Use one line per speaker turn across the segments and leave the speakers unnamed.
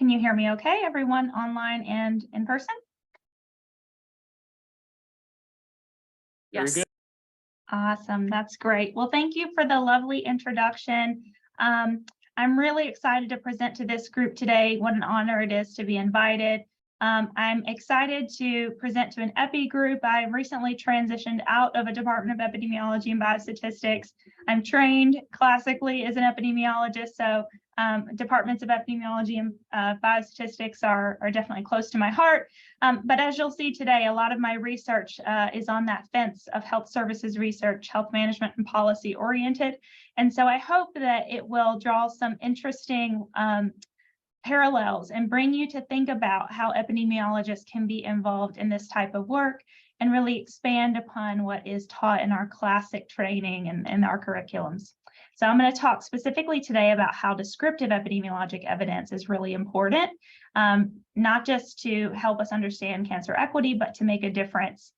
Can you hear me okay, everyone online and in person?
Yes. Very good.
Awesome, that's great. Well, thank you for the lovely introduction. I'm really excited to present to this group today. What an honor it is to be invited. I'm excited to present to an EPI group. I recently transitioned out of a Department of Epidemiology and Biostatistics. I'm trained classically as an epidemiologist, so departments of epidemiology and biostatistics are definitely close to my heart. But as you'll see today, a lot of my research is on that fence of health services research, health management, and policy oriented. And so I hope that it will draw some interesting parallels and bring you to think about how epidemiologists can be involved in this type of work and really expand upon what is taught in our classic training and our curriculums. So I'm going to talk specifically today about how descriptive epidemiologic evidence is really important, not just to help us understand cancer equity, but to make a difference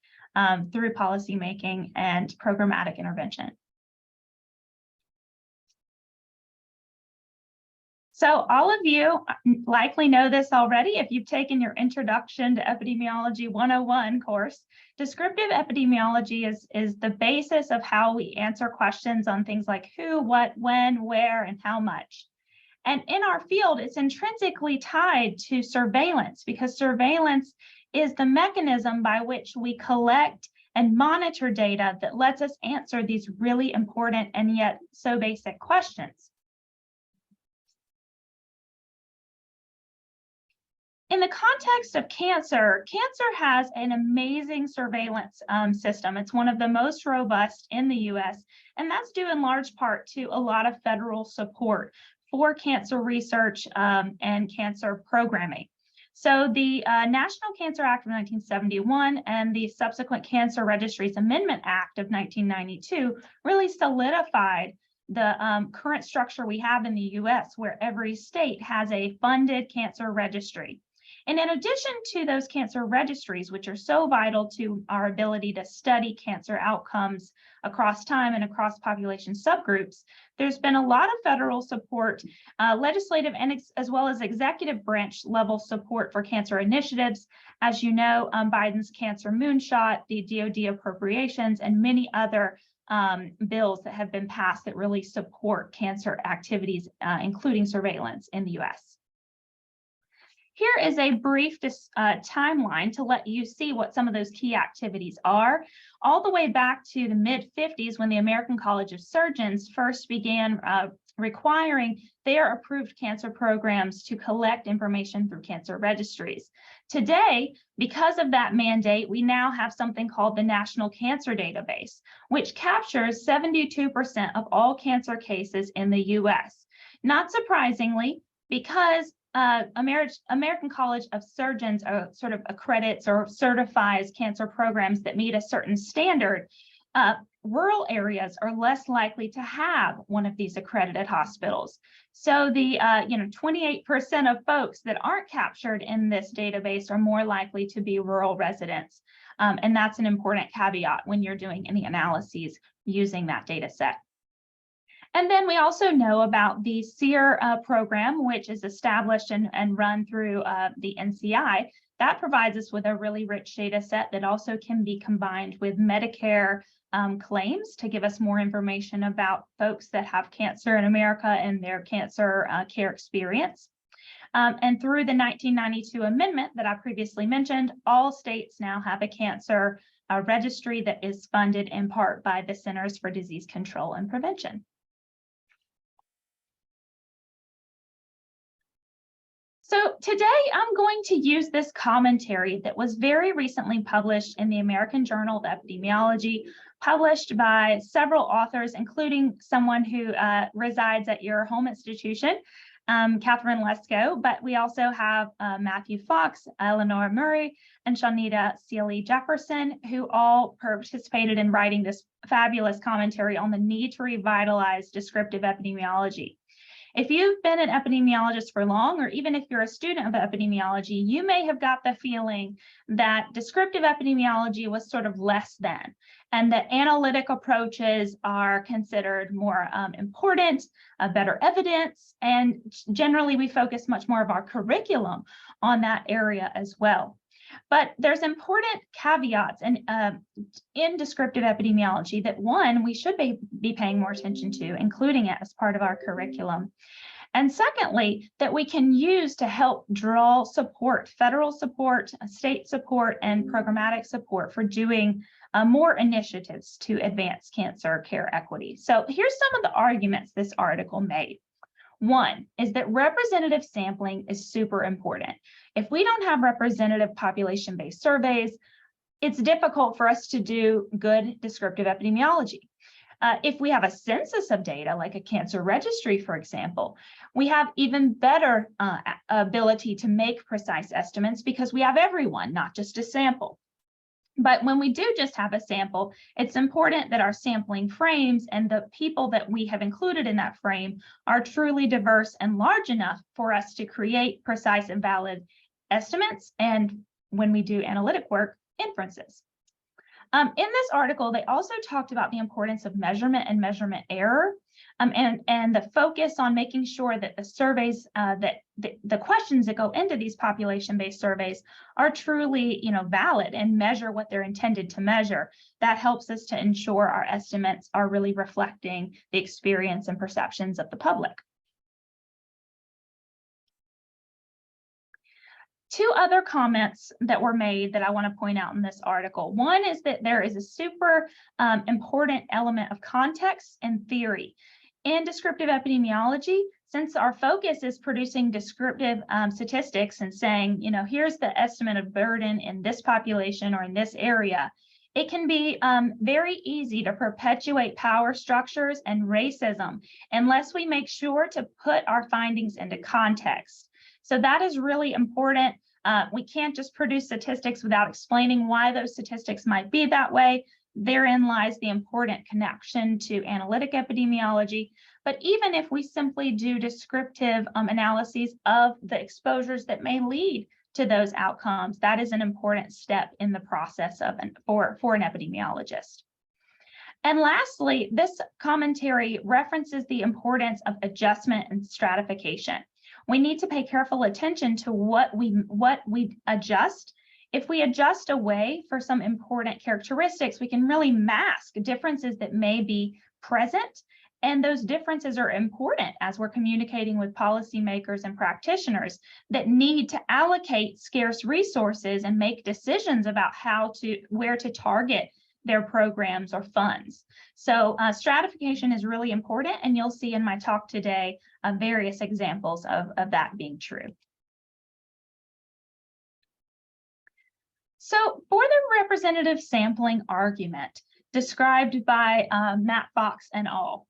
through policymaking and programmatic intervention. So all of you likely know this already if you've taken your Introduction to Epidemiology 101 course. Descriptive epidemiology is the basis of how we answer questions on things like who, what, when, where, and how much. And in our field, it's intrinsically tied to surveillance because surveillance is the mechanism by which we collect and monitor data that lets us answer these really important and yet so basic questions. In the context of cancer, cancer has an amazing surveillance system. It's one of the most robust in the US, and that's due in large part to a lot of federal support for cancer research and cancer programming. So the National Cancer Act of 1971 and the subsequent Cancer Registries Amendment Act of 1992 really solidified the current structure we have in the US, where every state has a funded cancer registry. And in addition to those cancer registries, which are so vital to our ability to study cancer outcomes across time and across population subgroups, there's been a lot of federal support, legislative and as well as executive branch level support for cancer initiatives. As you know, Biden's Cancer Moonshot, the DoD appropriations, and many other bills that have been passed that really support cancer activities, including surveillance in the US. Here is a brief timeline to let you see what some of those key activities are. All the way back to the mid-50s when the American College of Surgeons first began requiring their approved cancer programs to collect information through cancer registries. Today, because of that mandate, we now have something called the National Cancer Database, which captures 72% of all cancer cases in the US. Not surprisingly, because American College of Surgeons sort of accredits or certifies cancer programs that meet a certain standard, rural areas are less likely to have one of these accredited hospitals. So the 28% of folks that aren't captured in this database are more likely to be rural residents. And that's an important caveat when you're doing any analyses using that data set. And then we also know about the SEER program, which is established and run through the NCI. That provides us with a really rich data set that also can be combined with Medicare claims to give us more information about folks that have cancer in America and their cancer care experience. And through the 1992 amendment that I previously mentioned, all states now have a cancer registry that is funded in part by the Centers for Disease Control and Prevention. So today I'm going to use this commentary that was very recently published in the American Journal of Epidemiology, published by several authors, including someone who resides at your home institution, Catherine Lesko, but we also have Matthew Fox, Eleanor Murray, and Shawnita Sealy Jefferson, who all participated in writing this fabulous commentary on the need to revitalize descriptive epidemiology. If you've been an epidemiologist for long, or even if you're a student of epidemiology, you may have got the feeling that descriptive epidemiology was sort of less than, and that analytic approaches are considered more important, better evidence, and generally we focus much more of our curriculum on that area as well. But there's important caveats in descriptive epidemiology that, one, we should be paying more attention to, including it as part of our curriculum. And secondly, that we can use to help draw support, federal support, state support, and programmatic support for doing more initiatives to advance cancer care equity. So here's some of the arguments this article made. One is that representative sampling is super important. If we don't have representative population-based surveys, it's difficult for us to do good descriptive epidemiology. If we have a census of data, like a cancer registry, for example, we have even better ability to make precise estimates because we have everyone, not just a sample. But when we do just have a sample, it's important that our sampling frames and the people that we have included in that frame are truly diverse and large enough for us to create precise and valid estimates, and when we do analytic work, inferences. In this article, they also talked about the importance of measurement and measurement error, and the focus on making sure that the surveys, that the questions that go into these population-based surveys are truly, valid and measure what they're intended to measure. That helps us to ensure our estimates are really reflecting the experience and perceptions of the public. Two other comments that were made that I want to point out in this article. One is that there is a super important element of context and theory. In descriptive epidemiology, since our focus is producing descriptive statistics and saying, here's the estimate of burden in this population or in this area, it can be very easy to perpetuate power structures and racism unless we make sure to put our findings into context. So that is really important. We can't just produce statistics without explaining why those statistics might be that way. Therein lies the important connection to analytic epidemiology. But even if we simply do descriptive analyses of the exposures that may lead to those outcomes, that is an important step in the process for an epidemiologist. And lastly, this commentary references the importance of adjustment and stratification. We need to pay careful attention to what we adjust. If we adjust away for some important characteristics, we can really mask differences that may be present. And those differences are important as we're communicating with policymakers and practitioners that need to allocate scarce resources and make decisions about where to target their programs or funds. So stratification is really important, and you'll see in my talk today various examples of that being true. So for the representative sampling argument described by Matt Fox et al.,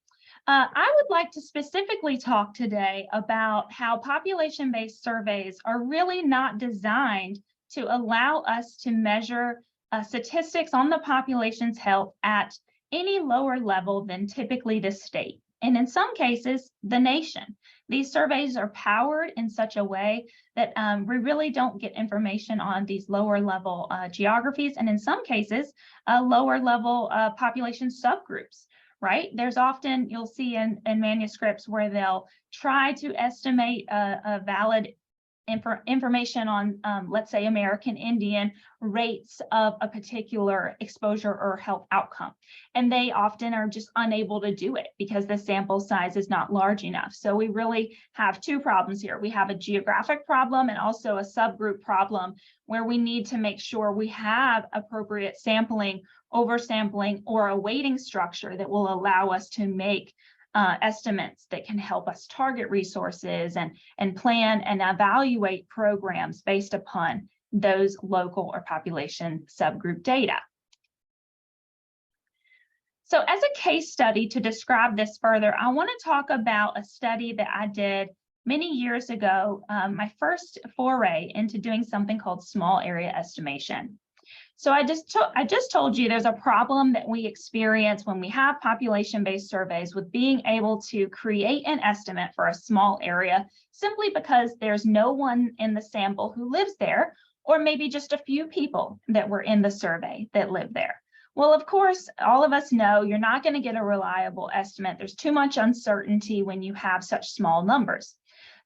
I would like to specifically talk today about how population-based surveys are really not designed to allow us to measure statistics on the population's health at any lower level than typically the state, and in some cases, the nation. These surveys are powered in such a way that we really don't get information on these lower level geographies, and in some cases, lower level population subgroups, right? There's often, you'll see in manuscripts where they'll try to estimate a valid information on, let's say, American Indian rates of a particular exposure or health outcome. And they often are just unable to do it because the sample size is not large enough. So we really have two problems here. We have a geographic problem and also a subgroup problem where we need to make sure we have appropriate sampling, oversampling, or a weighting structure that will allow us to make estimates that can help us target resources and plan and evaluate programs based upon those local or population subgroup data. So as a case study to describe this further, I want to talk about a study that I did many years ago, my first foray into doing something called small area estimation. So I just told you there's a problem that we experience when we have population-based surveys with being able to create an estimate for a small area simply because there's no one in the sample who lives there, or maybe just a few people that were in the survey that live there. Well, of course, all of us know you're not going to get a reliable estimate. There's too much uncertainty when you have such small numbers.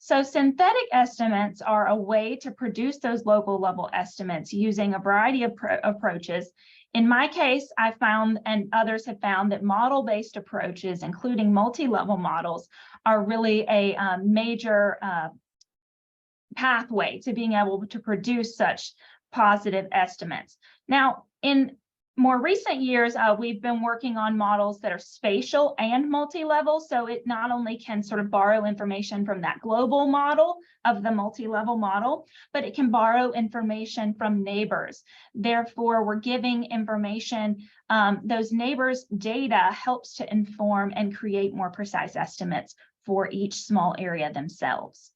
So synthetic estimates are a way to produce those local level estimates using a variety of approaches. In my case, I found, and others have found, that model-based approaches, including multi-level models, are really a major pathway to being able to produce such positive estimates. Now, in more recent years, we've been working on models that are spatial and multi-level, so it not only can sort of borrow information from that global model of the multi-level model, but it can borrow information from neighbors. Therefore, we're giving information, those neighbors' data helps to inform and create more precise estimates for each small area themselves.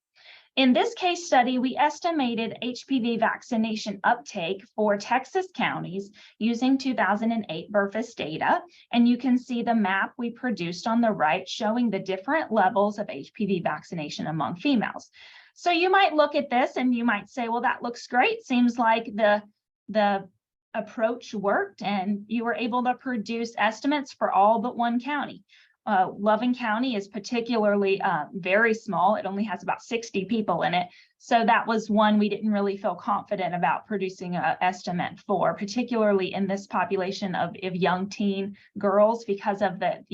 In this case study, we estimated HPV vaccination uptake for Texas counties using 2008 BRFIS data, and you can see the map we produced on the right showing the different levels of HPV vaccination among females. So you might look at this and you might say, well, that looks great. Seems like the approach worked and you were able to produce estimates for all but one county. Loving County is particularly very small. It only has about 60 people in it. So that was one we didn't really feel confident about producing an estimate for, particularly in this population of young teen girls, because of the,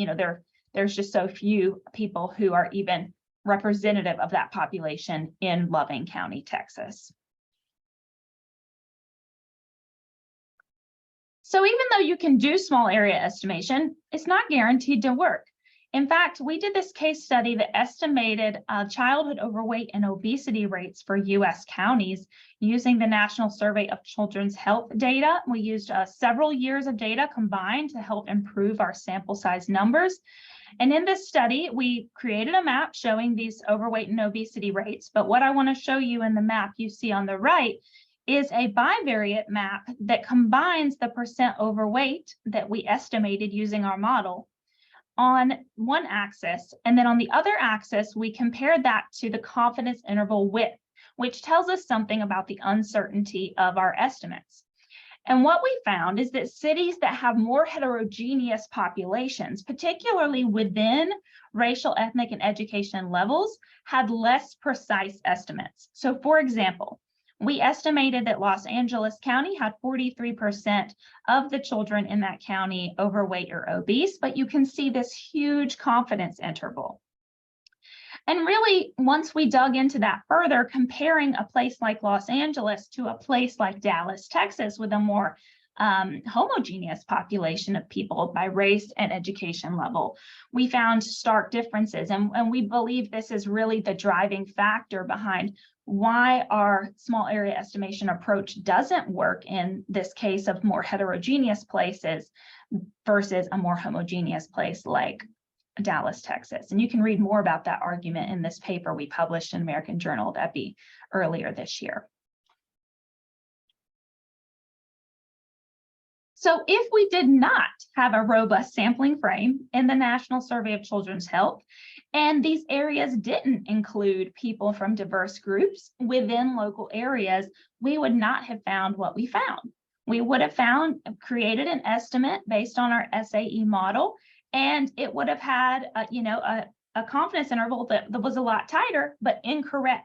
there's just so few people who are even representative of that population in Loving County, Texas. So even though you can do small area estimation, it's not guaranteed to work. In fact, we did this case study that estimated childhood overweight and obesity rates for U.S. counties using the National Survey of Children's Health data. We used several years of data combined to help improve our sample size numbers. And in this study, we created a map showing these overweight and obesity rates. But what I want to show you in the map you see on the right is a bivariate map that combines the percent overweight that we estimated using our model on one axis, and then on the other axis, we compared that to the confidence interval width, which tells us something about the uncertainty of our estimates. And what we found is that cities that have more heterogeneous populations, particularly within racial, ethnic, and education levels, had less precise estimates. So for example, we estimated that Los Angeles County had 43% of the children in that county overweight or obese, but you can see this huge confidence interval. And really, once we dug into that further, comparing a place like Los Angeles to a place like Dallas, Texas, with a more homogeneous population of people by race and education level, we found stark differences. And we believe this is really the driving factor behind why our small area estimation approach doesn't work in this case of more heterogeneous places versus a more homogeneous place like Dallas, Texas. And you can read more about that argument in this paper we published in American Journal of Epi earlier this year. So if we did not have a robust sampling frame in the National Survey of Children's Health, and these areas didn't include people from diverse groups within local areas, we would not have found what we found. We would have created an estimate based on our SAE model, and it would have had a confidence interval that was a lot tighter, but incorrect.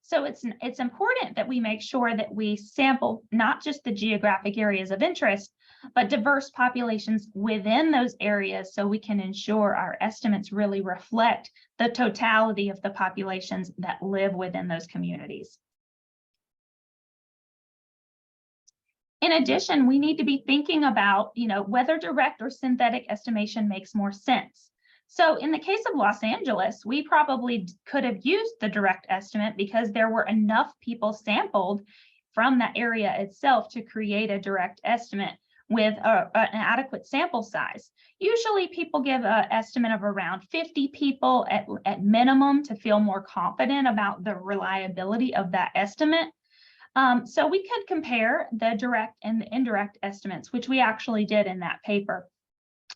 So it's important that we make sure that we sample not just the geographic areas of interest, but diverse populations within those areas so we can ensure our estimates really reflect the totality of the populations that live within those communities. In addition, we need to be thinking about, whether direct or synthetic estimation makes more sense. So in the case of Los Angeles, we probably could have used the direct estimate because there were enough people sampled from that area itself to create a direct estimate with an adequate sample size. Usually people give an estimate of around 50 people at minimum to feel more confident about the reliability of that estimate. So we could compare the direct and the indirect estimates, which we actually did in that paper.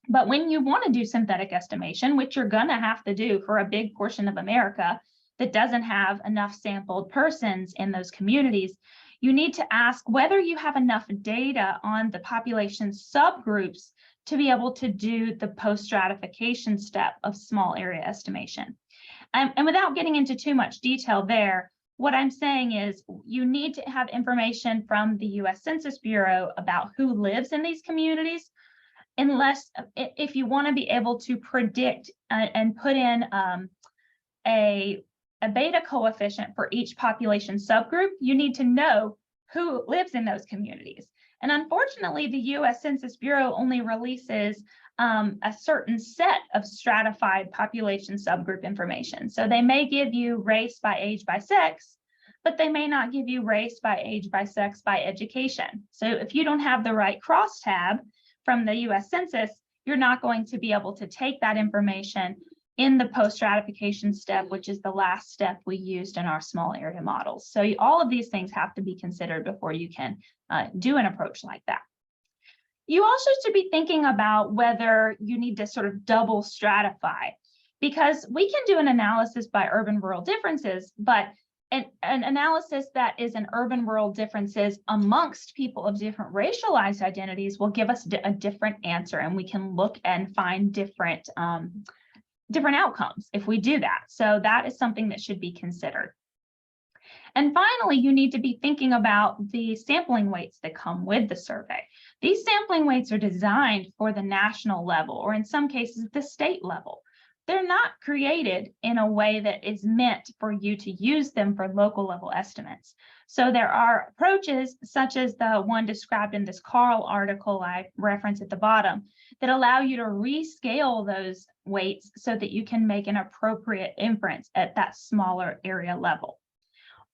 But when you want to do synthetic estimation, which you're going to have to do for a big portion of America that doesn't have enough sampled persons in those communities, you need to ask whether you have enough data on the population subgroups to be able to do the post-stratification step of small area estimation. And without getting into too much detail there, what I'm saying is you need to have information from the US Census Bureau about who lives in these communities, unless if you want to be able to predict and put in a beta coefficient for each population subgroup, you need to know who lives in those communities. And unfortunately, the US Census Bureau only releases a certain set of stratified population subgroup information. So they may give you race by age by sex, but they may not give you race by age by sex by education. So if you don't have the right crosstab from the US Census, you're not going to be able to take that information in the post-stratification step, which is the last step we used in our small area models. So all of these things have to be considered before you can do an approach like that. You also should be thinking about whether you need to sort of double stratify, because we can do an analysis by urban-rural differences, but an analysis that is an urban-rural differences amongst people of different racialized identities will give us a different answer, and we can look and find different outcomes if we do that. So that is something that should be considered. And finally, you need to be thinking about the sampling weights that come with the survey. These sampling weights are designed for the national level, or in some cases, the state level. They're not created in a way that is meant for you to use them for local level estimates. So there are approaches such as the one described in this Carl article I referenced at the bottom that allow you to rescale those weights so that you can make an appropriate inference at that smaller area level.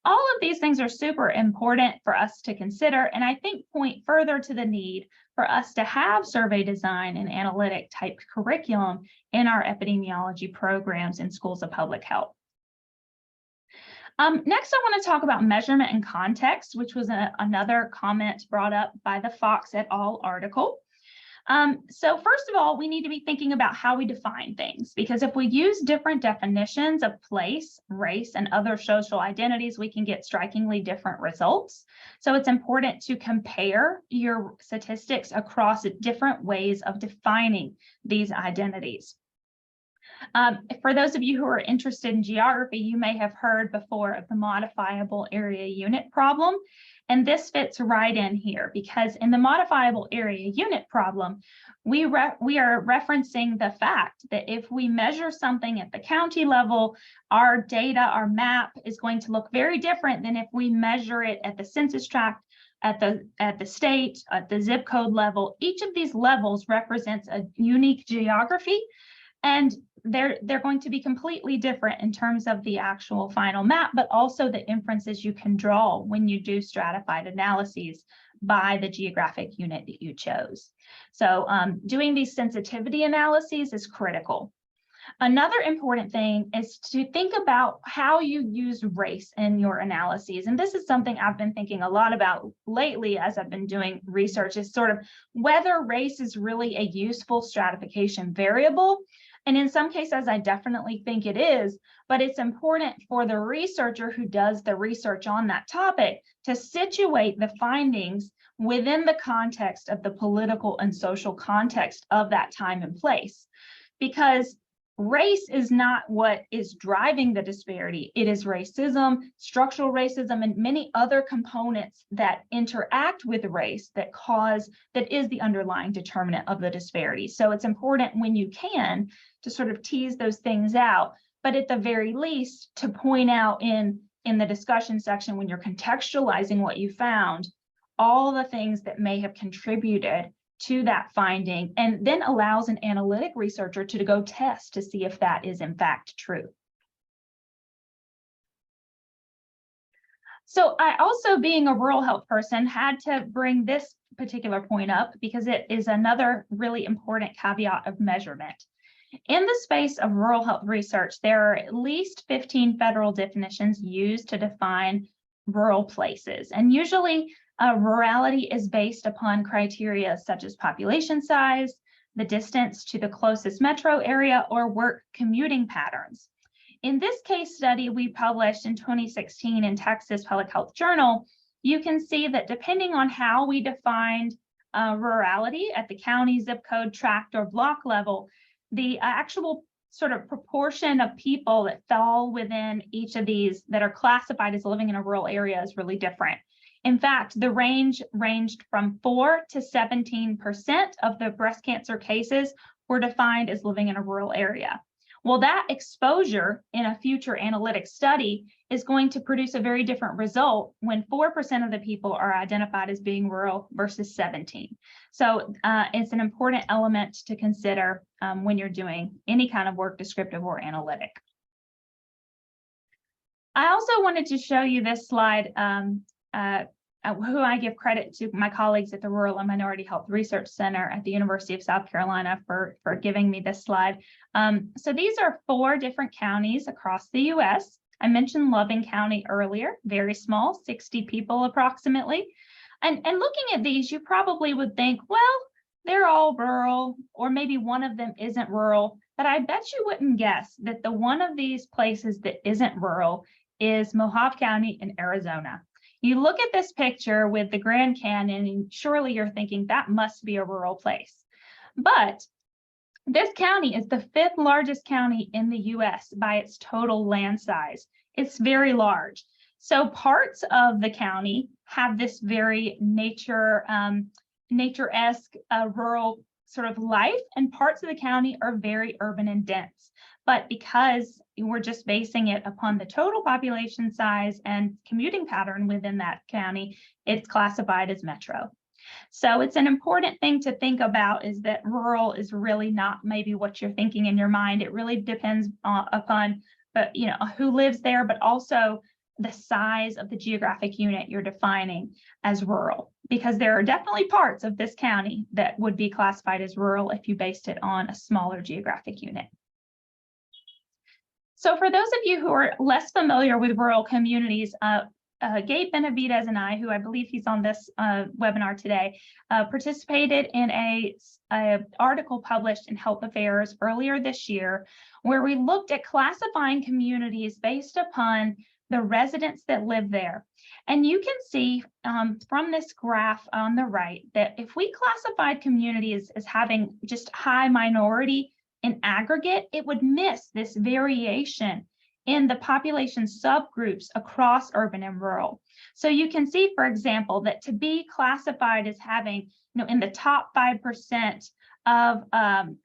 All of these things are super important for us to consider, and I think point further to the need for us to have survey design and analytic type curriculum in our epidemiology programs in schools of public health. Next, I want to talk about measurement and context, which was another comment brought up by the Fox et al. Article. So first of all, we need to be thinking about how we define things, because if we use different definitions of place, race, and other social identities, we can get strikingly different results. So it's important to compare your statistics across different ways of defining these identities. For those of you who are interested in geography, you may have heard before of the modifiable area unit problem. And this fits right in here, because in the modifiable area unit problem, we are referencing the fact that if we measure something at the county level, our data, our map is going to look very different than if we measure it at the census tract, at the state, at the zip code level. Each of these levels represents a unique geography, and they're going to be completely different in terms of the actual final map, but also the inferences you can draw when you do stratified analyses by the geographic unit that you chose. So doing these sensitivity analyses is critical. Another important thing is to think about how you use race in your analyses. And this is something I've been thinking a lot about lately as I've been doing research, is sort of whether race is really a useful stratification variable. And in some cases, I definitely think it is, but it's important for the researcher who does the research on that topic to situate the findings within the context of the political and social context of that time and place. Because race is not what is driving the disparity. It is racism, structural racism, and many other components that interact with race that is the underlying determinant of the disparity. So it's important when you can to sort of tease those things out, but at the very least to point out in the discussion section when you're contextualizing what you found, all the things that may have contributed to that finding, and then allows an analytic researcher to go test to see if that is in fact true. So I also, being a rural health person, had to bring this particular point up because it is another really important caveat of measurement. In the space of rural health research, there are at least 15 federal definitions used to define rural places. And usually rurality is based upon criteria such as population size, the distance to the closest metro area, or work commuting patterns. In this case study we published in 2016 in Texas Public Health Journal, you can see that depending on how we defined rurality at the county, zip code, tract, or block level, the actual sort of proportion of people that fall within each of these that are classified as living in a rural area is really different. In fact, the range ranged from 4 to 17% of the breast cancer cases were defined as living in a rural area. Well, that exposure in a future analytic study is going to produce a very different result when 4% of the people are identified as being rural versus 17. So it's an important element to consider when you're doing any kind of work, descriptive or analytic. I also wanted to show you this slide, who I give credit to my colleagues at the Rural and Minority Health Research Center at the University of South Carolina for giving me this slide. So these are 4 different counties across the US. I mentioned Loving County earlier, very small, 60 people approximately. And looking at these, you probably would think, well, they're all rural, or maybe one of them isn't rural, but I bet you wouldn't guess that the one of these places that isn't rural is Mohave County in Arizona. You look at this picture with the Grand Canyon, and surely you're thinking that must be a rural place. But this county is the 5th largest county in the US by its total land size. It's very large. So parts of the county have this very nature-esque rural sort of life, and parts of the county are very urban and dense. But because we're just basing it upon the total population size and commuting pattern within that county, it's classified as metro. So it's an important thing to think about, is that rural is really not maybe what you're thinking in your mind. It really depends upon who lives there, but also the size of the geographic unit you're defining as rural, because there are definitely parts of this county that would be classified as rural if you based it on a smaller geographic unit. So for those of you who are less familiar with rural communities, Gabe Benavidez and I, who I believe he's on this webinar today, participated in an article published in Health Affairs earlier this year, where we looked at classifying communities based upon the residents that live there. And you can see from this graph on the right that if we classified communities as having just high minority in aggregate, it would miss this variation in the population subgroups across urban and rural. So you can see, for example, that to be classified as having, in the top 5% of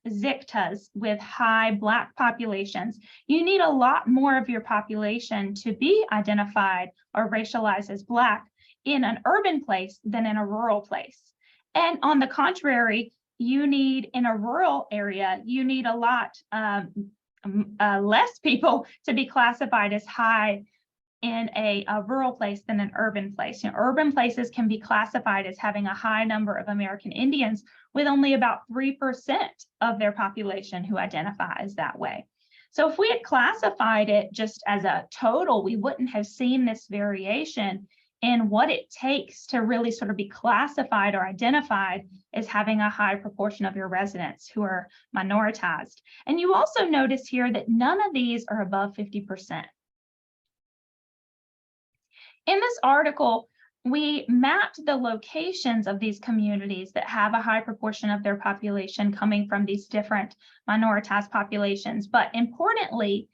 ZCTAs with high Black populations, you need a lot more of your population to be identified or racialized as Black in an urban place than in a rural place. And on the contrary, you need, in a rural area, you need a lot less people to be classified as high in a rural place than an urban place. Urban places can be classified as having a high number of American Indians, with only about 3% of their population who identify as that way. So if we had classified it just as a total, we wouldn't have seen this variation in what it takes to really sort of be classified or identified as having a high proportion of your residents who are minoritized. And you also notice here that none of these are above 50%. In this article, we mapped the locations of these communities that have a high proportion of their population coming from these different minoritized populations. But importantly,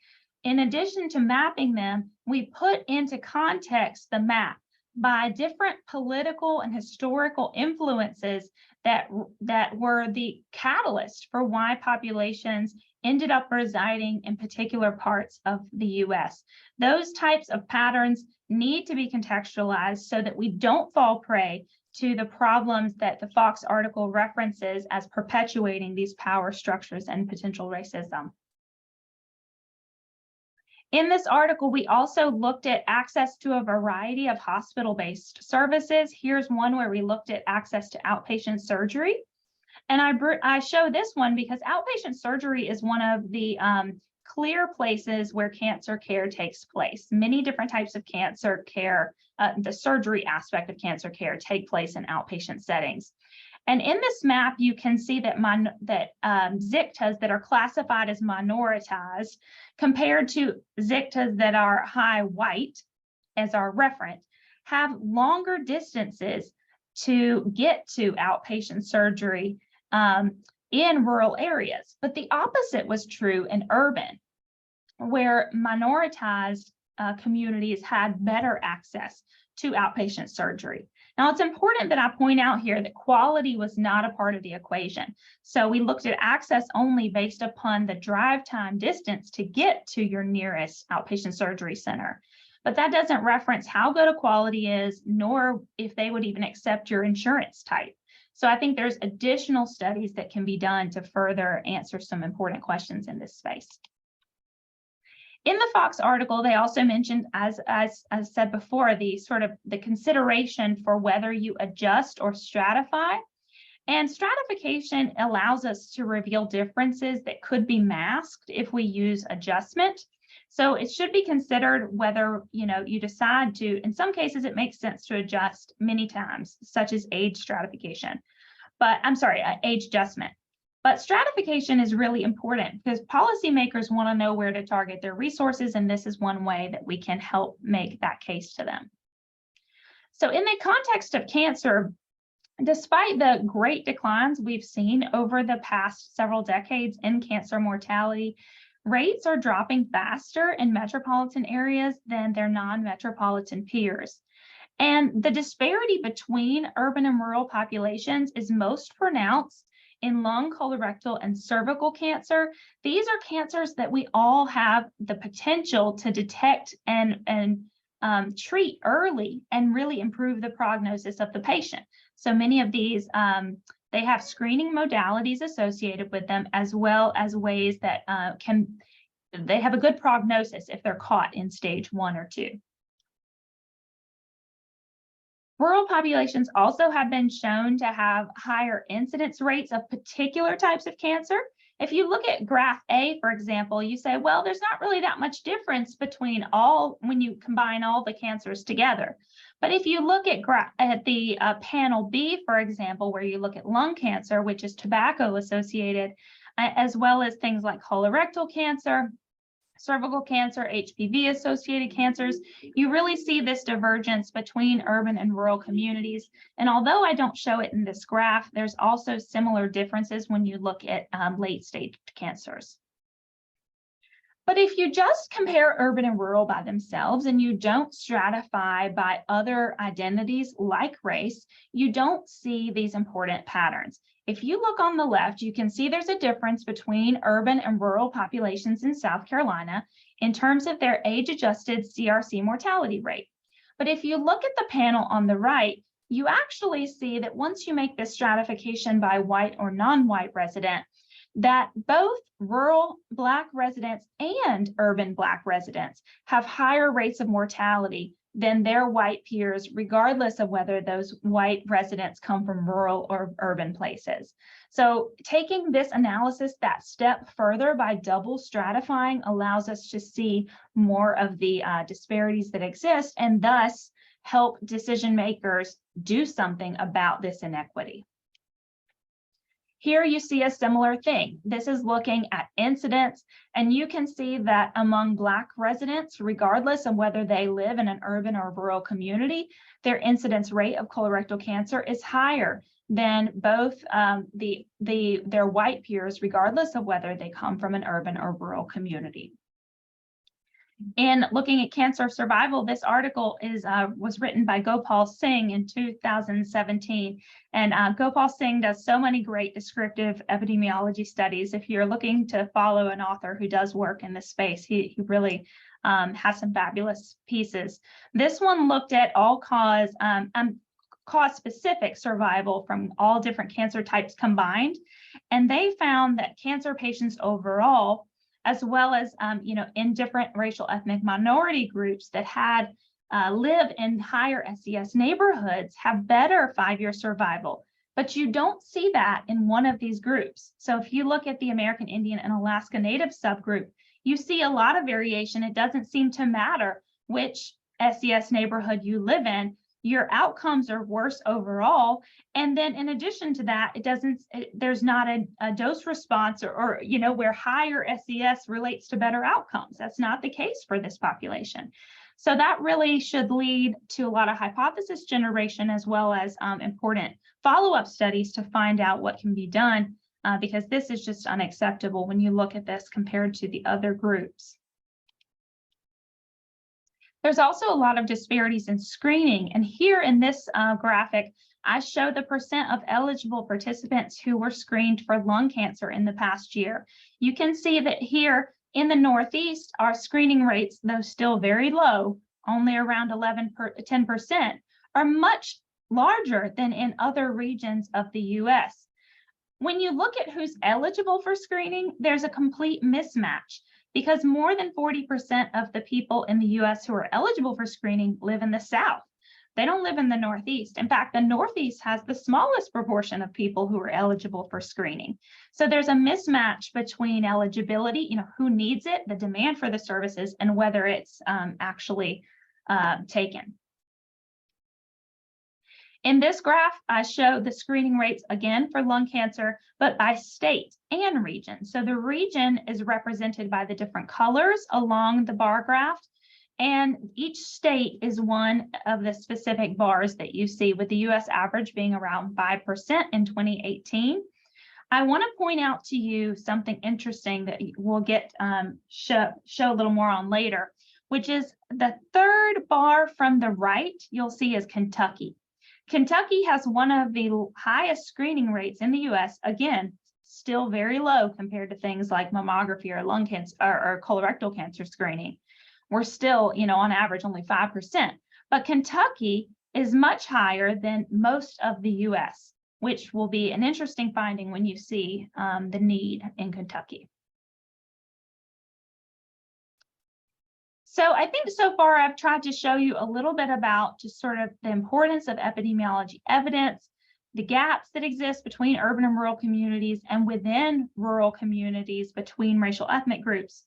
in addition to mapping them, we put into context the map by different political and historical influences that were the catalyst for why populations ended up residing in particular parts of the US. Those types of patterns need to be contextualized so that we don't fall prey to the problems that the Fox article references as perpetuating these power structures and potential racism. In this article, we also looked at access to a variety of hospital-based services. Here's one where we looked at access to outpatient surgery. And I show this one because outpatient surgery is one of the clear places where cancer care takes place. Many different types of cancer care, the surgery aspect of cancer care take place in outpatient settings. And in this map, you can see that ZCTAs that are classified as minoritized compared to ZCTAs that are high white as our reference have longer distances to get to outpatient surgery in rural areas. But the opposite was true in urban, where minoritized communities had better access to outpatient surgery. Now, it's important that I point out here that quality was not a part of the equation. So we looked at access only based upon the drive time distance to get to your nearest outpatient surgery center. But that doesn't reference how good a quality is, nor if they would even accept your insurance type. So I think there's additional studies that can be done to further answer some important questions in this space. In the Fox article, they also mentioned, as said before, the consideration for whether you adjust or stratify. And stratification allows us to reveal differences that could be masked if we use adjustment. So it should be considered whether you decide to. In some cases, it makes sense to adjust many times, such as age stratification. Age adjustment. But stratification is really important because policymakers want to know where to target their resources, and this is one way that we can help make that case to them. So in the context of cancer, despite the great declines we've seen over the past several decades in cancer mortality, rates are dropping faster in metropolitan areas than their non-metropolitan peers. And the disparity between urban and rural populations is most pronounced in lung, colorectal, and cervical cancer. These are cancers that we all have the potential to detect and treat early and really improve the prognosis of the patient. So many of these, they have screening modalities associated with them, as well as ways that they have a good prognosis if they're caught in stage 1 or 2. Rural populations also have been shown to have higher incidence rates of particular types of cancer. If you look at graph A, for example, you say, well, there's not really that much difference between when you combine all the cancers together. But if you look at the panel B, for example, where you look at lung cancer, which is tobacco associated, as well as things like colorectal cancer, cervical cancer, HPV-associated cancers, you really see this divergence between urban and rural communities. And although I don't show it in this graph, there's also similar differences when you look at late-stage cancers. But if you just compare urban and rural by themselves and you don't stratify by other identities like race, you don't see these important patterns. If you look on the left, you can see there's a difference between urban and rural populations in South Carolina in terms of their age-adjusted CRC mortality rate. But if you look at the panel on the right, you actually see that once you make this stratification by white or non-white resident, that both rural Black residents and urban Black residents have higher rates of mortality than their white peers, regardless of whether those white residents come from rural or urban places. So taking this analysis that step further by double stratifying allows us to see more of the disparities that exist and thus help decision makers do something about this inequity. Here you see a similar thing. This is looking at incidence, and you can see that among Black residents, regardless of whether they live in an urban or rural community, their incidence rate of colorectal cancer is higher than both their white peers, regardless of whether they come from an urban or rural community. In looking at cancer survival, this article was written by Gopal Singh in 2017. And Gopal Singh does so many great descriptive epidemiology studies. If you're looking to follow an author who does work in this space, he really has some fabulous pieces. This one looked at all-cause cause-specific survival from all different cancer types combined. And they found that cancer patients overall, as well as in different racial ethnic minority groups that had live in higher SES neighborhoods, have better 5-year survival. But you don't see that in one of these groups. So if you look at the American Indian and Alaska Native subgroup, you see a lot of variation. It doesn't seem to matter which SES neighborhood you live in, your outcomes are worse overall. And then in addition to that, there's not a dose response or where higher SES relates to better outcomes. That's not the case for this population. So that really should lead to a lot of hypothesis generation, as well as important follow-up studies to find out what can be done, because this is just unacceptable when you look at this compared to the other groups. There's also a lot of disparities in screening. And here in this graphic, I show the percent of eligible participants who were screened for lung cancer in the past year. You can see that here in the Northeast, our screening rates, though still very low, only around 10%, are much larger than in other regions of the US. When you look at who's eligible for screening, there's a complete mismatch, because more than 40% of the people in the US who are eligible for screening live in the South. They don't live in the Northeast. In fact, the Northeast has the smallest proportion of people who are eligible for screening. So there's a mismatch between eligibility, who needs it, the demand for the services, and whether it's actually taken. In this graph, I show the screening rates again for lung cancer, but by state and region. So the region is represented by the different colors along the bar graph, and each state is one of the specific bars that you see, with the US average being around 5% in 2018. I want to point out to you something interesting that we'll get show a little more on later, which is the third bar from the right, you'll see is Kentucky. Kentucky has one of the highest screening rates in the US, again, still very low compared to things like mammography or lung cancer or colorectal cancer screening. We're still, on average, only 5%. But Kentucky is much higher than most of the US, which will be an interesting finding when you see the need in Kentucky. So I think so far I've tried to show you a little bit about just sort of the importance of epidemiology evidence, the gaps that exist between urban and rural communities, and within rural communities between racial ethnic groups.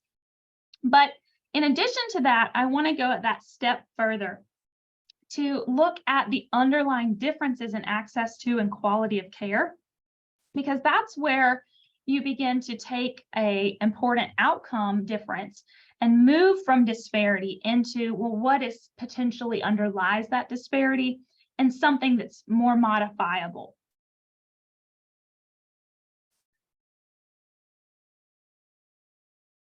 But in addition to that, I want to go that step further to look at the underlying differences in access to and quality of care, because that's where you begin to take an important outcome difference and move from disparity into, well, what is potentially underlies that disparity, and something that's more modifiable.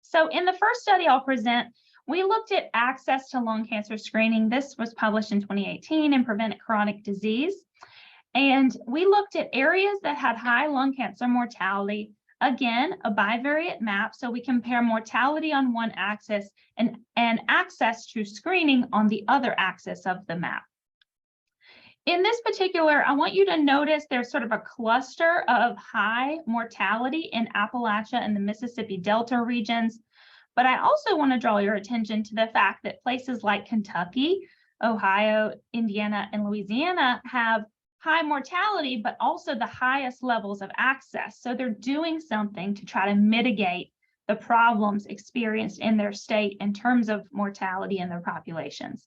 So in the first study I'll present, we looked at access to lung cancer screening. This was published in 2018 in Prevent Chronic Disease. And we looked at areas that had high lung cancer mortality. Again, a bivariate map, so we compare mortality on one axis and access to screening on the other axis of the map. In this particular, I want you to notice there's sort of a cluster of high mortality in Appalachia and the Mississippi Delta regions. But I also want to draw your attention to the fact that places like Kentucky, Ohio, Indiana, and Louisiana have high mortality, but also the highest levels of access. So they're doing something to try to mitigate the problems experienced in their state in terms of mortality in their populations.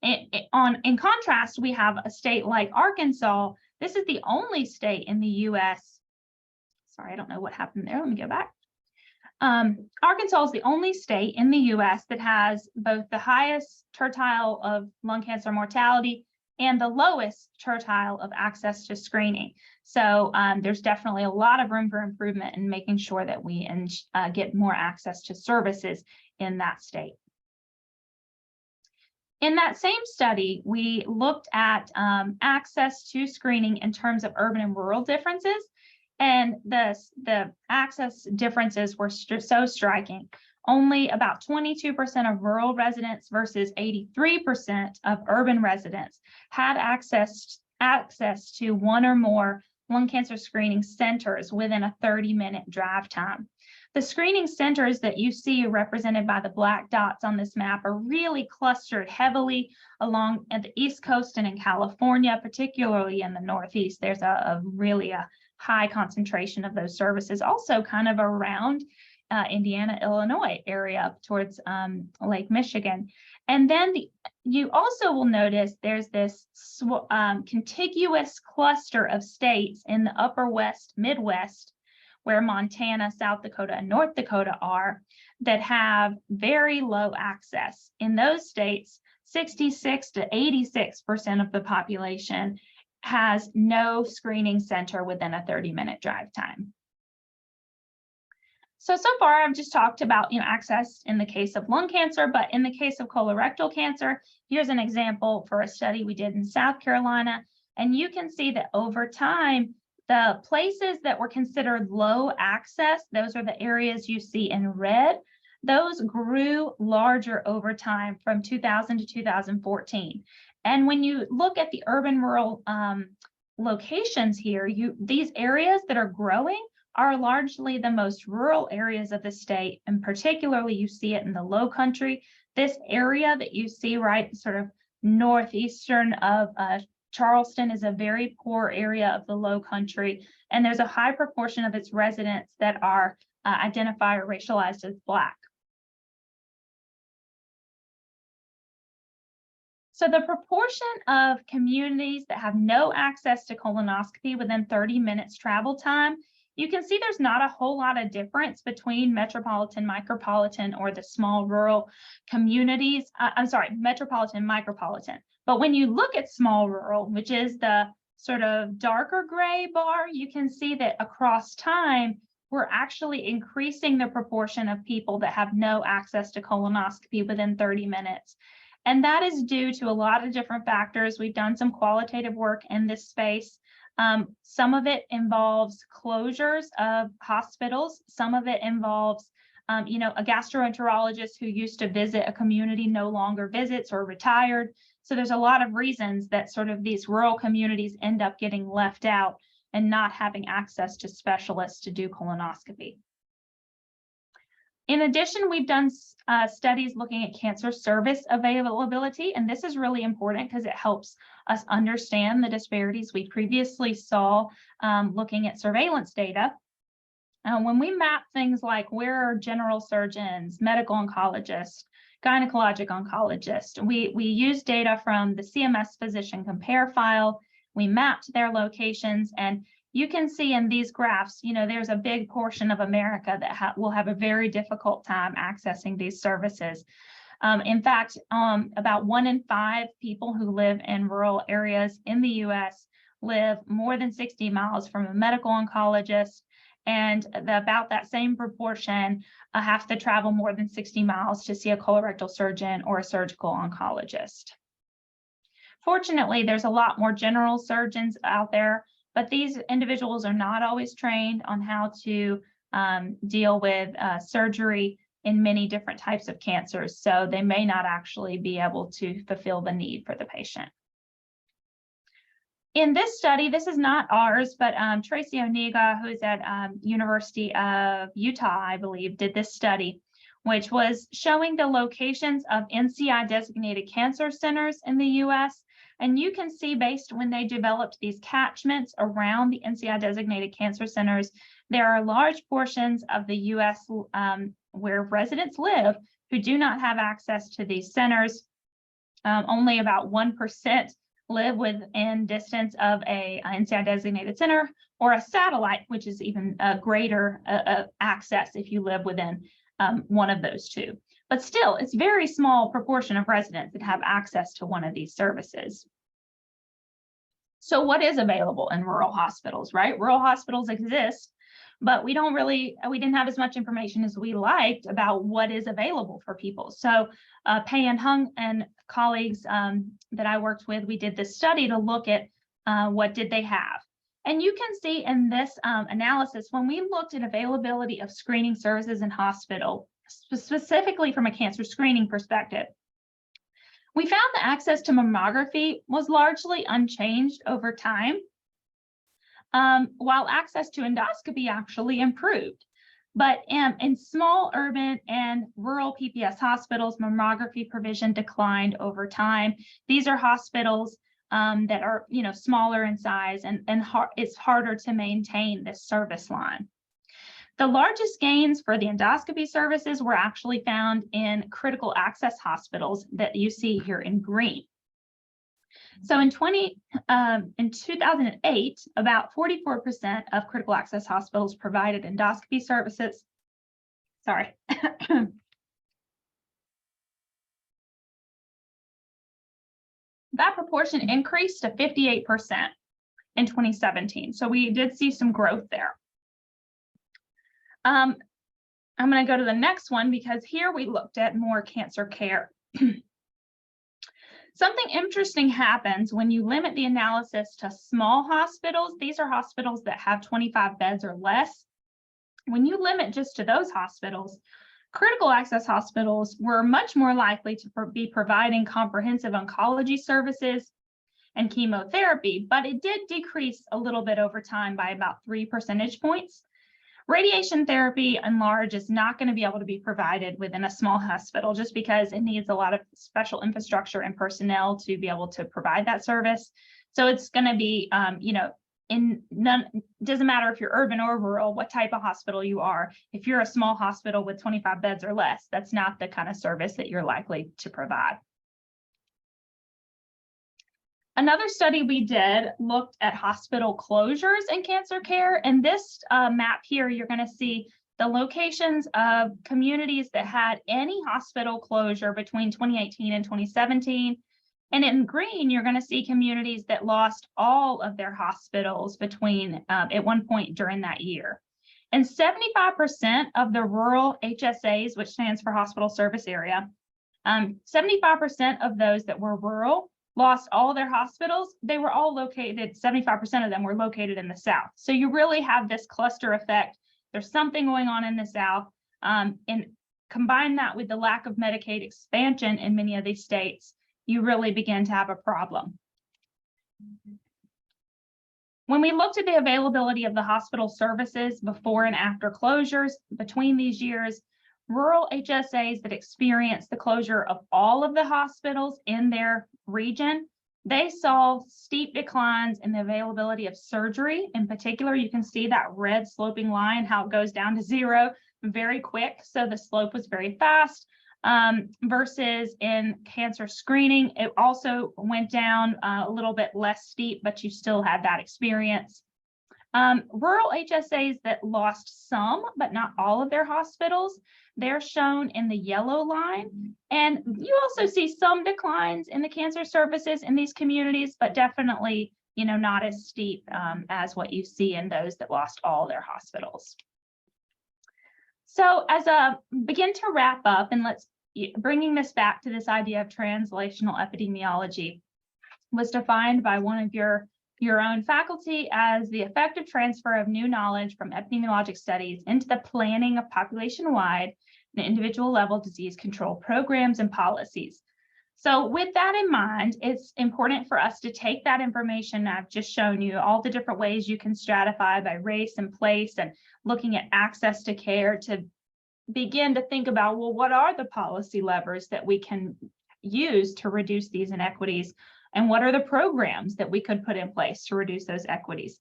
In contrast, we have a state like Arkansas. This is the only state in the US. Sorry, I don't know what happened there. Let me go back. Arkansas is the only state in the US that has both the highest tertile of lung cancer mortality and the lowest tertile of access to screening. So there's definitely a lot of room for improvement in making sure that we get more access to services in that state. In that same study, we looked at access to screening in terms of urban and rural differences, and the access differences were so striking. Only about 22% of rural residents versus 83% of urban residents had access to one or more lung cancer screening centers within a 30-minute drive time. The screening centers that you see represented by the black dots on this map are really clustered heavily along at the East Coast and in California, particularly in the Northeast. There's really a high concentration of those services, also kind of around Indiana, Illinois area up towards Lake Michigan. And then you also will notice there's this contiguous cluster of states in the upper West, Midwest, where Montana, South Dakota, and North Dakota are, that have very low access. In those states, 66 to 86% of the population has no screening center within a 30-minute drive time. So far I've just talked about, access in the case of lung cancer, but in the case of colorectal cancer, here's an example for a study we did in South Carolina. And you can see that over time, the places that were considered low access, those are the areas you see in red, those grew larger over time from 2000 to 2014. And when you look at the urban rural locations here, these areas that are growing are largely the most rural areas of the state, and particularly you see it in the low country. This area that you see right sort of northeastern of Charleston is a very poor area of the low country, and there's a high proportion of its residents that are identified or racialized as Black. So the proportion of communities that have no access to colonoscopy within 30 minutes travel time, you can see there's not a whole lot of difference between metropolitan, micropolitan, or the small rural communities. Metropolitan, micropolitan. But when you look at small rural, which is the sort of darker gray bar, you can see that across time, we're actually increasing the proportion of people that have no access to colonoscopy within 30 minutes. And that is due to a lot of different factors. We've done some qualitative work in this space. Some of it involves closures of hospitals. Some of it involves, a gastroenterologist who used to visit a community no longer visits or retired. So there's a lot of reasons that sort of these rural communities end up getting left out and not having access to specialists to do colonoscopy. In addition, we've done studies looking at cancer service availability, and this is really important because it helps us understand the disparities we previously saw looking at surveillance data. When we map things like where are general surgeons, medical oncologists, gynecologic oncologists, we use data from the CMS physician compare file. We mapped their locations, and you can see in these graphs, there's a big portion of America that will have a very difficult time accessing these services. In fact, about 1 in 5 people who live in rural areas in the US live more than 60 miles from a medical oncologist, and about that same proportion have to travel more than 60 miles to see a colorectal surgeon or a surgical oncologist. Fortunately, there's a lot more general surgeons out there, but these individuals are not always trained on how to deal with surgery in many different types of cancers, so they may not actually be able to fulfill the need for the patient. In this study, this is not ours, but Tracy Oniga, who is at University of Utah, I believe, did this study, which was showing the locations of NCI designated cancer centers in the US. And you can see based when they developed these catchments around the NCI designated cancer centers, there are large portions of the US where residents live who do not have access to these centers. Only about 1% live within distance of a NCI designated center or a satellite, which is even a greater access if you live within one of those two. But still, it's a very small proportion of residents that have access to one of these services. So what is available in rural hospitals, right? Rural hospitals exist, but we didn't have as much information as we liked about what is available for people. So Pei and Hung and colleagues that I worked with, we did this study to look at what did they have. And you can see in this analysis, when we looked at availability of screening services in hospital, specifically from a cancer screening perspective, we found the access to mammography was largely unchanged over time, while access to endoscopy actually improved. But in small urban and rural PPS hospitals, mammography provision declined over time. These are hospitals that are smaller in size, and it's harder to maintain this service line. The largest gains for the endoscopy services were actually found in critical access hospitals that you see here in green. So in 2008, about 44% of critical access hospitals provided endoscopy services. Sorry. That proportion increased to 58% in 2017. So we did see some growth there. I'm going to go to the next one because here we looked at more cancer care. Something interesting happens when you limit the analysis to small hospitals. These are hospitals that have 25 beds or less. When you limit just to those hospitals, critical access hospitals were much more likely to be providing comprehensive oncology services and chemotherapy, but it did decrease a little bit over time by about 3 percentage points. Radiation therapy and large is not going to be able to be provided within a small hospital just because it needs a lot of special infrastructure and personnel to be able to provide that service. So it's going to be, doesn't matter if you're urban or rural, what type of hospital you are. If you're a small hospital with 25 beds or less, that's not the kind of service that you're likely to provide. Another study we did looked at hospital closures in cancer care. And this map here, you're going to see the locations of communities that had any hospital closure between 2018 and 2017. And in green, you're going to see communities that lost all of their hospitals between at one point during that year. And 75% of the rural HSAs, which stands for hospital service area, 75% of those that were rural lost all their hospitals. They were all located, 75% of them were located in the South. So you really have this cluster effect. There's something going on in the South, and combine that with the lack of Medicaid expansion in many of these states, you really begin to have a problem. When we looked at the availability of the hospital services before and after closures between these years, rural HSAs that experienced the closure of all of the hospitals in their region, they saw steep declines in the availability of surgery. In particular, you can see that red sloping line, how it goes down to zero very quick. So the slope was very fast. Versus in cancer screening, it also went down a little bit less steep, but you still had that experience. Rural HSAs that lost some, but not all of their hospitals, they're shown in the yellow line. And you also see some declines in the cancer services in these communities, but definitely, not as steep as what you see in those that lost all their hospitals. So as a begin to wrap up, and let's bringing this back to this idea of translational epidemiology was defined by one of your own faculty as the effective transfer of new knowledge from epidemiologic studies into the planning of population-wide and individual level disease control programs and policies. So with that in mind, it's important for us to take that information I've just shown you, all the different ways you can stratify by race and place and looking at access to care, to begin to think about, well, what are the policy levers that we can use to reduce these inequities? And what are the programs that we could put in place to reduce those inequities?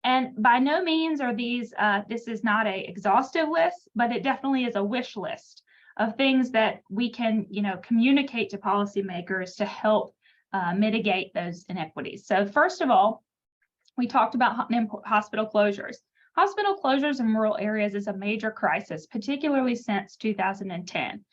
And by no means are these, this is not an exhaustive list, but it definitely is a wish list of things that we can, communicate to policymakers to help mitigate those inequities. So first of all, we talked about hospital closures. Hospital closures in rural areas is a major crisis, particularly since 2010.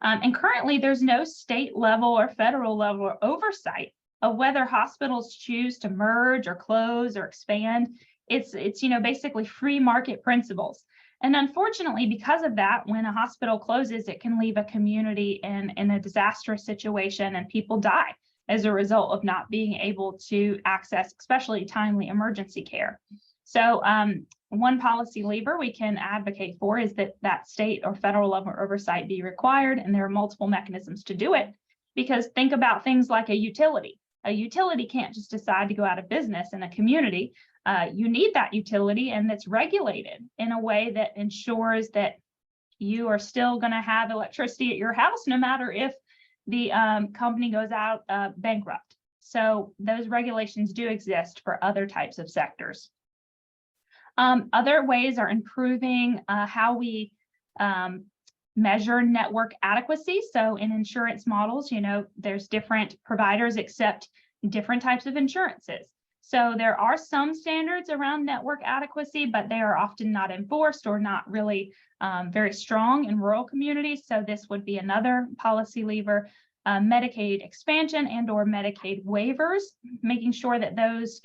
And currently, there's no state level or federal level oversight of whether hospitals choose to merge or close or expand. It's basically free market principles. And unfortunately, because of that, when a hospital closes, it can leave a community in a disastrous situation and people die as a result of not being able to access, especially timely emergency care. So one policy lever we can advocate for is that state or federal level oversight be required, and there are multiple mechanisms to do it, because think about things like a utility. A utility can't just decide to go out of business in a community. You need that utility, and it's regulated in a way that ensures that you are still going to have electricity at your house, no matter if the company goes out bankrupt. So those regulations do exist for other types of sectors. Other ways are improving how we measure network adequacy. So in insurance models, there's different providers accept different types of insurances. So there are some standards around network adequacy, but they are often not enforced or not really very strong in rural communities. So this would be another policy lever. Medicaid expansion and or Medicaid waivers, making sure that those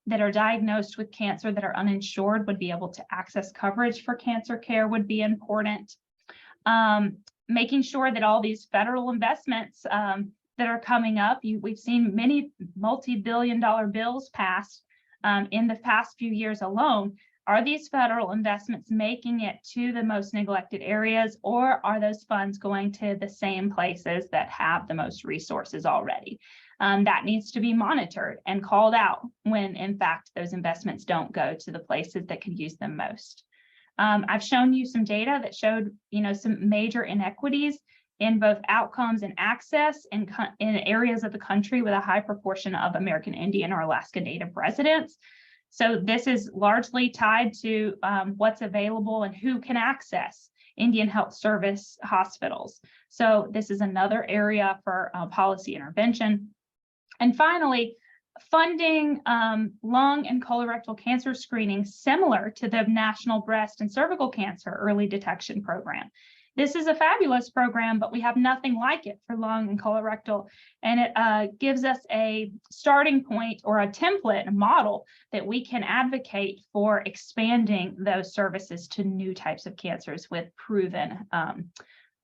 that are diagnosed with cancer that are uninsured would be able to access coverage for cancer care would be important. Making sure that all these federal investments that are coming up, we've seen many multi-billion-dollar bills passed in the past few years alone. Are these federal investments making it to the most neglected areas, or are those funds going to the same places that have the most resources already? That needs to be monitored and called out when, in fact, those investments don't go to the places that could use them most. I've shown you some data that showed, some major inequities in both outcomes and access in areas of the country with a high proportion of American Indian or Alaska Native residents. So this is largely tied to what's available and who can access Indian Health Service hospitals. So this is another area for policy intervention. And finally, funding lung and colorectal cancer screening similar to the National Breast and Cervical Cancer Early Detection Program. This is a fabulous program, but we have nothing like it for lung and colorectal, and it gives us a starting point or a template, a model that we can advocate for expanding those services to new types of cancers with proven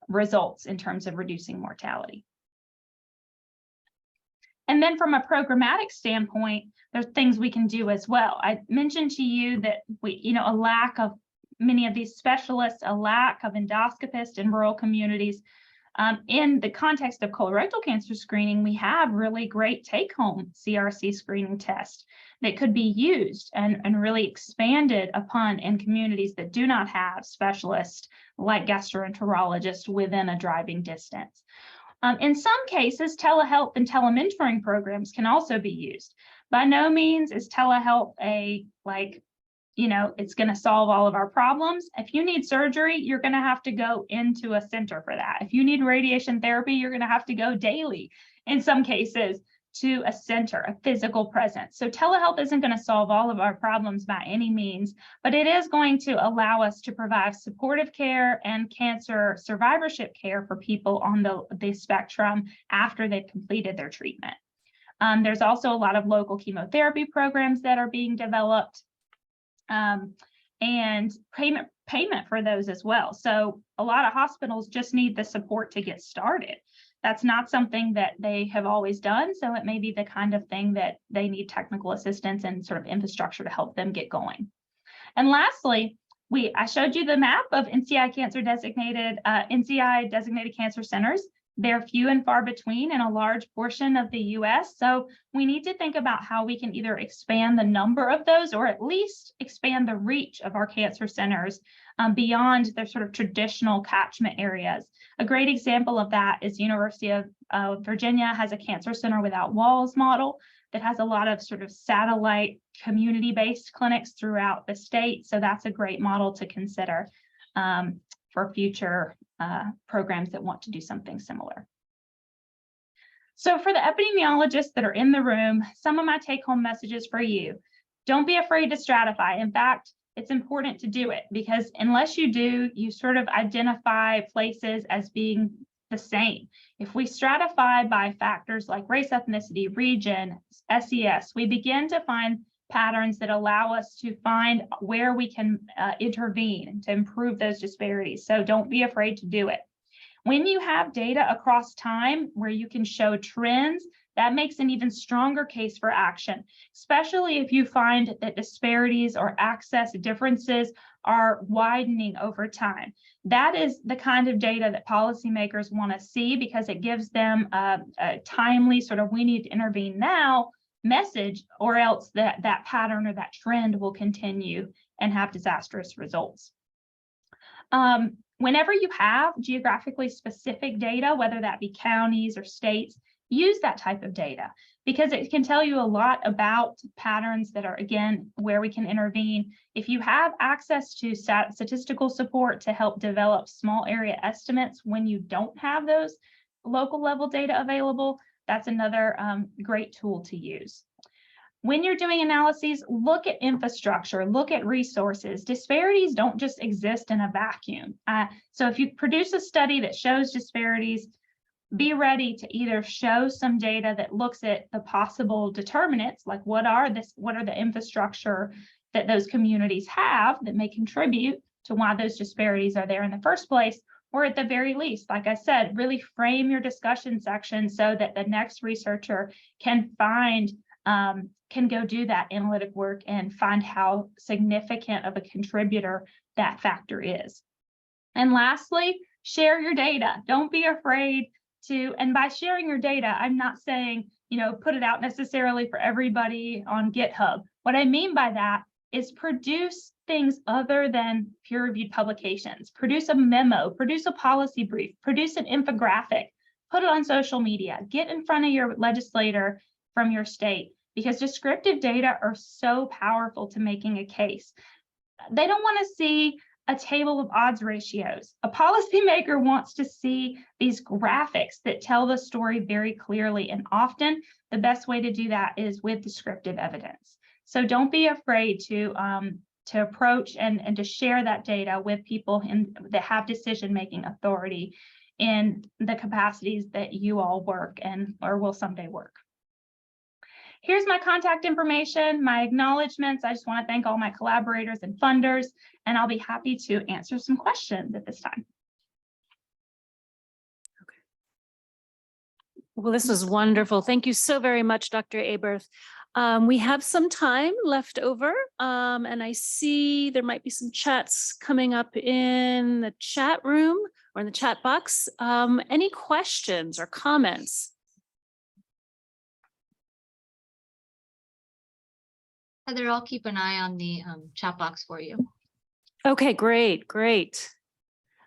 results in terms of reducing mortality. And then from a programmatic standpoint, there's things we can do as well. I mentioned to you that a lack of many of these specialists, a lack of endoscopists in rural communities. In the context of colorectal cancer screening, we have really great take-home CRC screening tests that could be used and really expanded upon in communities that do not have specialists like gastroenterologists within a driving distance. In some cases, telehealth and telementoring programs can also be used. By no means is telehealth it's going to solve all of our problems. If you need surgery, you're going to have to go into a center for that. If you need radiation therapy, you're going to have to go daily, in some cases, to a center, a physical presence. So telehealth isn't going to solve all of our problems by any means, but it is going to allow us to provide supportive care and cancer survivorship care for people on the spectrum after they've completed their treatment. There's also a lot of local chemotherapy programs that are being developed. And payment for those as well. So a lot of hospitals just need the support to get started. That's not something that they have always done. So it may be the kind of thing that they need technical assistance and sort of infrastructure to help them get going. And lastly, I showed you the map of NCI designated cancer centers. They're few and far between in a large portion of the US. So we need to think about how we can either expand the number of those or at least expand the reach of our cancer centers beyond their sort of traditional catchment areas. A great example of that is University of Virginia has a cancer center without walls model that has a lot of sort of satellite community-based clinics throughout the state. So that's a great model to consider for future programs that want to do something similar. So for the epidemiologists that are in the room, some of my take-home messages for you: don't be afraid to stratify. In fact, it's important to do it, because unless you do, you sort of identify places as being the same. If we stratify by factors like race, ethnicity, region, SES, we begin to find patterns that allow us to find where we can intervene to improve those disparities. So don't be afraid to do it. When you have data across time where you can show trends, that makes an even stronger case for action, especially if you find that disparities or access differences are widening over time. That is the kind of data that policymakers want to see, because it gives them a timely sort of "we need to intervene now" message, or else that pattern or that trend will continue and have disastrous results. Whenever you have geographically specific data, whether that be counties or states, use that type of data because it can tell you a lot about patterns that are, again, where we can intervene. If you have access to statistical support to help develop small area estimates when you don't have those local level data available, that's another great tool to use. When you're doing analyses, look at infrastructure, look at resources. Disparities don't just exist in a vacuum. So if you produce a study that shows disparities, be ready to either show some data that looks at the possible determinants, like what are the infrastructure that those communities have that may contribute to why those disparities are there in the first place, or at the very least, like I said, really frame your discussion section so that the next researcher can go do that analytic work and find how significant of a contributor that factor is. And lastly, share your data. Don't be afraid to, and by sharing your data, I'm not saying, put it out necessarily for everybody on GitHub. What I mean by that is produce things other than peer-reviewed publications. Produce a memo, produce a policy brief, produce an infographic, put it on social media, get in front of your legislator from your state, because descriptive data are so powerful to making a case. They don't want to see a table of odds ratios. A policymaker wants to see these graphics that tell the story very clearly, and often the best way to do that is with descriptive evidence. So don't be afraid to approach and to share that data with people that have decision-making authority in the capacities that you all work or will someday work. Here's my contact information, my acknowledgements. I just want to thank all my collaborators and funders, and I'll be happy to answer some questions at this time.
Okay. Well, this was wonderful. Thank you so very much, Dr. Eberth. We have some time left over, and I see there might be some chats coming up in the chat room or in the chat box. Any questions or comments?
Heather, I'll keep an eye on the chat box for you.
Okay, great.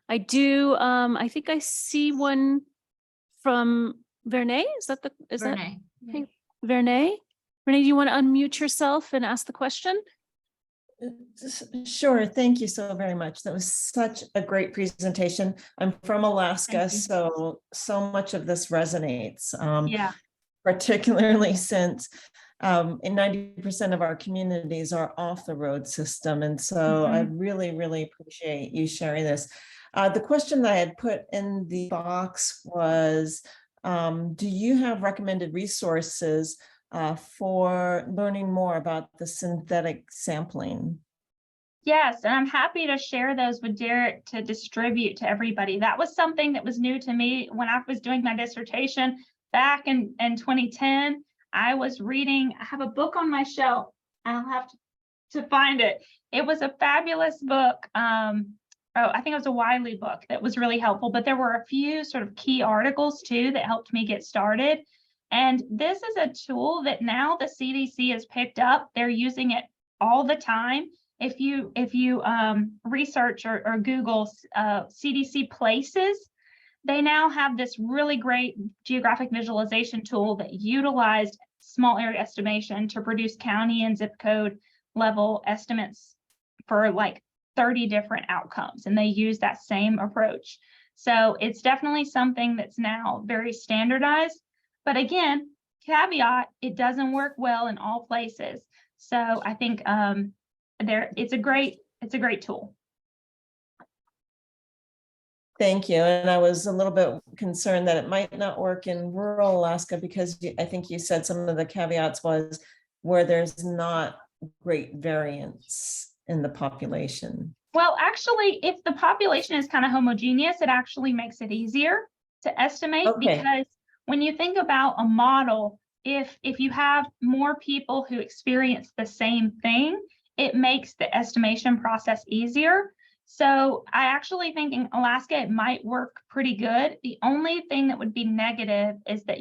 I do. I think I see one from Vernay. Is that
Vernay.
Okay. Vernay? Vernay, do you want to unmute yourself and ask the question?
Sure. Thank you so very much. That was such a great presentation. I'm from Alaska, so much of this resonates.
Yeah.
Particularly since 90% of our communities are off the road system. And so I really, really appreciate you sharing this. The question that I had put in the box was, do you have recommended resources for learning more about the synthetic sampling?
Yes, and I'm happy to share those with Derek to distribute to everybody. That was something that was new to me when I was doing my dissertation back in 2010. I was reading, I have a book on my shelf. I'll have to find it. It was a fabulous book. I think it was a Wiley book that was really helpful, but there were a few sort of key articles too that helped me get started. And this is a tool that now the CDC has picked up. They're using it all the time. If you research or Google CDC places, they now have this really great geographic visualization tool that utilized small area estimation to produce county and zip code level estimates for like 30 different outcomes. And they use that same approach. So it's definitely something that's now very standardized. But again, caveat, it doesn't work well in all places. So I think it's a great tool.
Thank you. And I was a little bit concerned that it might not work in rural Alaska because I think you said some of the caveats was where there's not great variance in the population.
Well, actually, if the population is kind of homogeneous, it actually makes it easier to estimate because when you think about a model, if you have more people who experience the same thing, it makes the estimation process easier. So I actually think in Alaska, it might work pretty good. The only thing that would be negative is that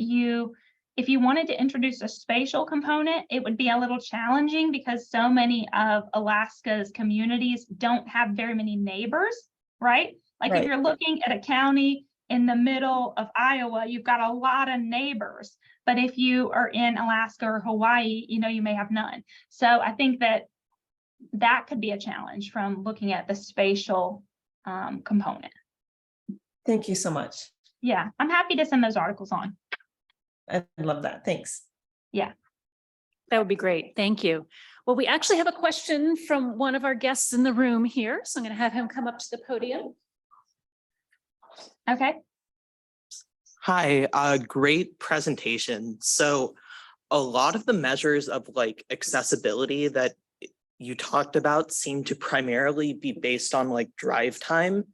if you wanted to introduce a spatial component, it would be a little challenging because so many of Alaska's communities don't have very many neighbors, right? Like if you're looking at a county in the middle of Iowa, you've got a lot of neighbors. But if you are in Alaska or Hawaii, you may have none. So I think that could be a challenge from looking at the spatial component.
Thank you so much.
Yeah, I'm happy to send those articles on.
I love that. Thanks.
Yeah.
That would be great. Thank you. Well, we actually have a question from one of our guests in the room here. So I'm going to have him come up to the podium.
Okay.
Hi, great presentation. So a lot of the measures of like accessibility that you talked about seem to primarily be based on like drive time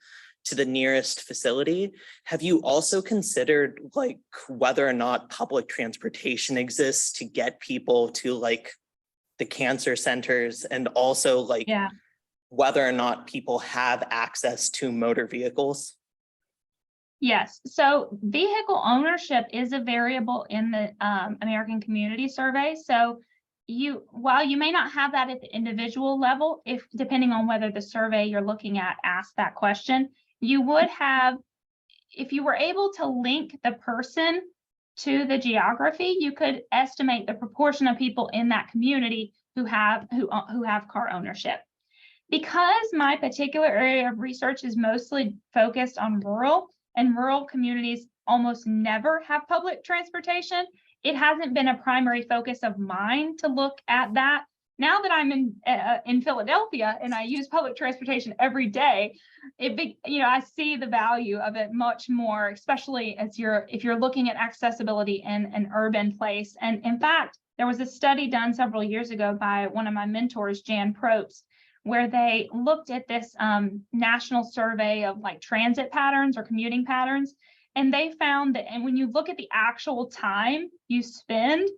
to the nearest facility. Have you also considered like whether or not public transportation exists to get people to like the cancer centers, and also like whether or not people have access to motor vehicles?
Yes, so vehicle ownership is a variable in the American Community Survey. So while you may not have that at the individual level, depending on whether the survey you're looking at asks that question, you would have, if you were able to link the person to the geography, you could estimate the proportion of people in that community who have car ownership. Because my particular area of research is mostly focused on rural, and rural communities almost never have public transportation, it hasn't been a primary focus of mine to look at that. Now that I'm in Philadelphia and I use public transportation every day, I see the value of it much more, especially if you're looking at accessibility in an urban place. And in fact, there was a study done several years ago by one of my mentors, Jan Probst, where they looked at this national survey of like transit patterns or commuting patterns. And they found that, and when you look at the actual time you spend,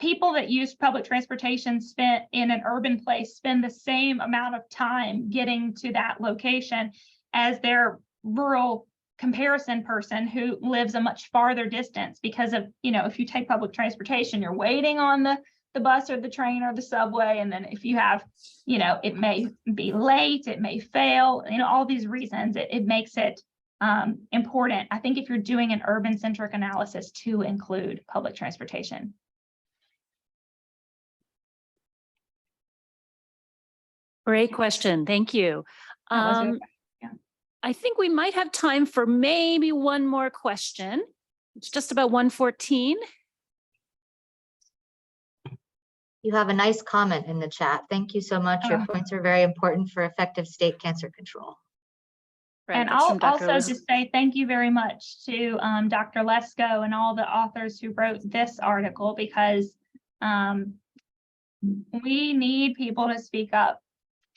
people that use public transportation spent in an urban place spend the same amount of time getting to that location as their rural comparison person who lives a much farther distance, because of, if you take public transportation, you're waiting on the bus or the train or the subway. And then if you have, it may be late, it may fail, all these reasons, it makes it important, I think, if you're doing an urban centric analysis, to include public transportation.
Great question. Thank you. I think we might have time for maybe one more question. It's just about 1:14.
You have a nice comment in the chat. Thank you so much. Your points are very important for effective state cancer control.
Right,
and I'll also just say thank you very much to Dr. Lesko and all the authors who wrote this article, because we need people to speak up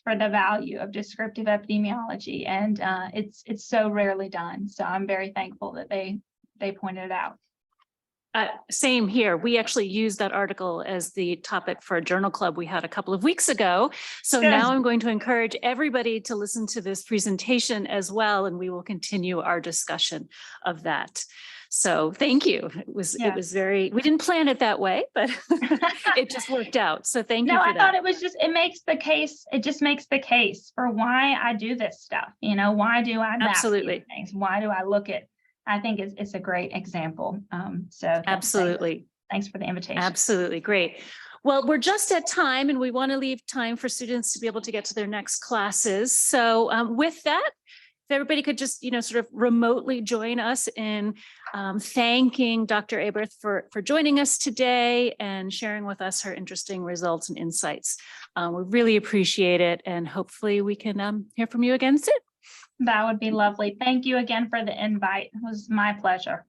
for the value of descriptive epidemiology, and it's so rarely done. So I'm very thankful that they pointed it out.
Same here. We actually used that article as the topic for a journal club we had a couple of weeks ago. So now I'm going to encourage everybody to listen to this presentation as well, and we will continue our discussion of that. So thank you. It was very, we didn't plan it that way, but it just worked out. So thank you for that.
No, I thought it was just, it just makes the case for why I do this stuff. Why do I map these things? Why do I look at, I think it's a great example. So
absolutely.
Thanks for the invitation.
Absolutely. Great. Well, we're just at time, and we want to leave time for students to be able to get to their next classes. So with that, if everybody could just, sort of remotely join us in thanking Dr. Eberth for joining us today and sharing with us her interesting results and insights. We really appreciate it, and hopefully we can hear from you again soon.
That would be lovely. Thank you again for the invite. It was my pleasure.